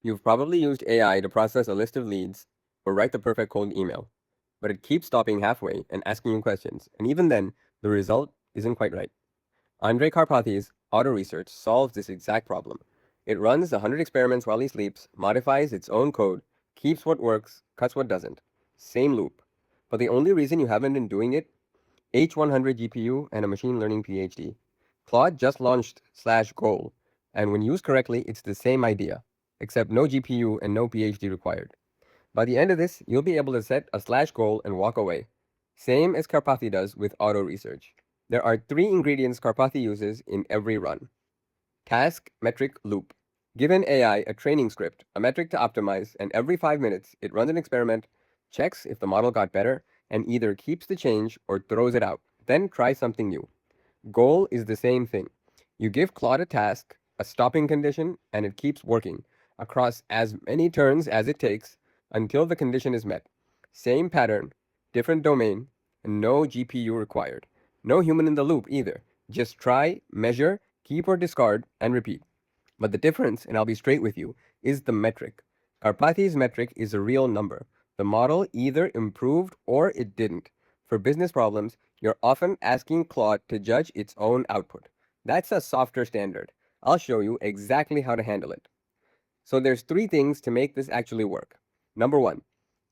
You've probably used AI to process a list of leads or write the perfect cold email, but it keeps stopping halfway and asking you questions, and even then, the result isn't quite right. Andrej Karpathy's auto research solves this exact problem. It runs 100 experiments while he sleeps, modifies its own code, keeps what works, cuts what doesn't. Same loop. But the only reason you haven't been doing it, H100 GPU and a machine learning PhD. Claude just launched slash goal, and when used correctly, it's the same idea, except no GPU and no PhD required. By the end of this, you'll be able to set a slash goal and walk away. Same as Karpathy does with auto research. There are three ingredients Karpathy uses in every run. Task, metric, loop. Give an AI a training script, a metric to optimize, and every 5 minutes it runs an experiment, checks if the model got better, and either keeps the change or throws it out. Then try something new. Goal is the same thing. You give Claude a task, a stopping condition, and it keeps working across as many turns as it takes until the condition is met. Same pattern, different domain, and no GPU required. No human in the loop either. Just try, measure, keep or discard, and repeat. But the difference, and I'll be straight with you, is the metric. Karpathy's metric is a real number. The model either improved or it didn't. For business problems, you're often asking Claude to judge its own output. That's a softer standard. I'll show you exactly how to handle it. So there's three things to make this actually work. Number one,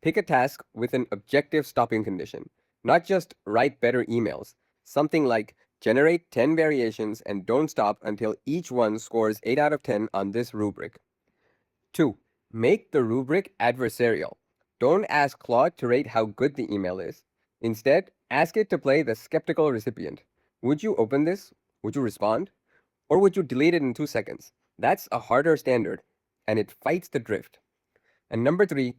pick a task with an objective stopping condition. Not just write better emails. Something like generate 10 variations and don't stop until each one scores 8 out of 10 on this rubric. 2. Make the rubric adversarial. Don't ask Claude to rate how good the email is. Instead, ask it to play the skeptical recipient. Would you open this? Would you respond? Or would you delete it in 2 seconds? That's a harder standard, and it fights the drift. And number 3,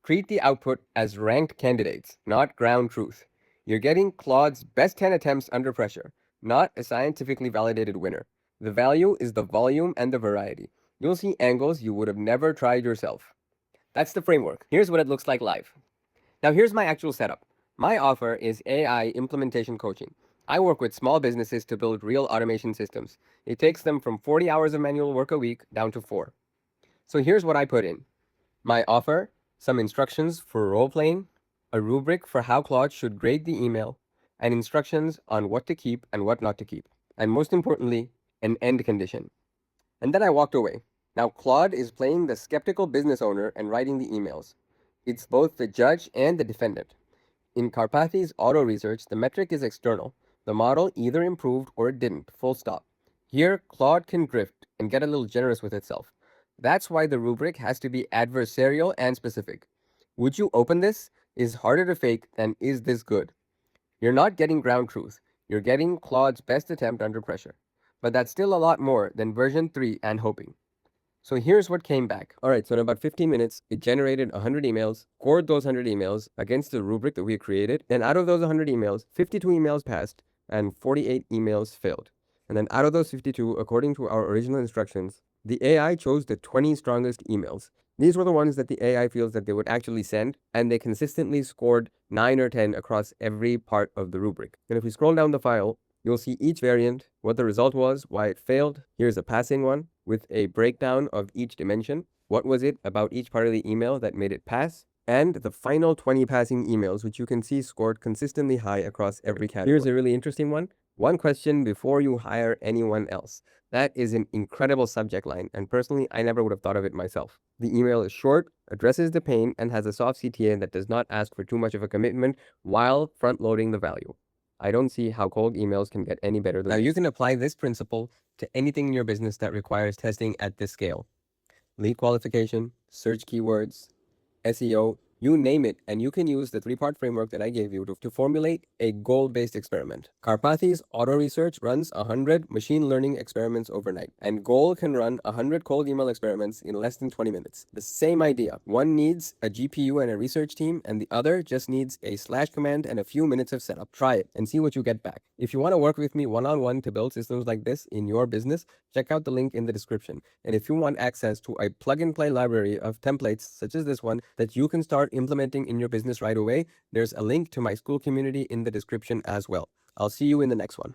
treat the output as ranked candidates, not ground truth. You're getting Claude's best 10 attempts under pressure, not a scientifically validated winner. The value is the volume and the variety. You'll see angles you would have never tried yourself. That's the framework. Here's what it looks like live. Now, here's my actual setup. My offer is AI implementation coaching. I work with small businesses to build real automation systems. It takes them from 40 hours of manual work a week down to 4. So here's what I put in my offer, some instructions for role playing, a rubric for how Claude should grade the email, and instructions on what to keep and what not to keep. And most importantly, an end condition. And then I walked away. Now Claude is playing the skeptical business owner and writing the emails. It's both the judge and the defendant. In Karpathy's auto research, the metric is external. The model either improved or it didn't, full stop. Here, Claude can drift and get a little generous with itself. That's why the rubric has to be adversarial and specific. Would you open this? Is harder to fake than is this good? You're not getting ground truth. You're getting Claude's best attempt under pressure. But that's still a lot more than version 3 and hoping. So here's what came back. All right, so in about 15 minutes, it generated 100 emails, scored those 100 emails against the rubric that we created. And out of those 100 emails, 52 emails passed and 48 emails failed. And then out of those 52, according to our original instructions, the AI chose the 20 strongest emails. These were the ones that the AI feels that they would actually send, and they consistently scored 9 or 10 across every part of the rubric. And if we scroll down the file, you'll see each variant, what the result was, why it failed. Here's a passing one with a breakdown of each dimension. What was it about each part of the email that made it pass? And the final 20 passing emails, which you can see scored consistently high across every category. Here's a really interesting one. One question before you hire anyone else. That is an incredible subject line, and personally, I never would have thought of it myself. The email is short, addresses the pain, and has a soft CTA that does not ask for too much of a commitment while front-loading the value. I don't see how cold emails can get any better than this. Now, you can apply this principle to anything in your business that requires testing at this scale. Lead qualification, search keywords, SEO, you name it, and you can use the 3-part framework that I gave you to formulate a goal-based experiment. Karpathy's auto research runs 100 machine learning experiments overnight, and Goal can run 100 cold email experiments in less than 20 minutes. The same idea. One needs a GPU and a research team, and the other just needs a slash command and a few minutes of setup. Try it and see what you get back. If you want to work with me one-on-one to build systems like this in your business, check out the link in the description. And if you want access to a plug-and-play library of templates such as this one that you can start implementing in your business right away, there's a link to my school community in the description as well. I'll see you in the next one.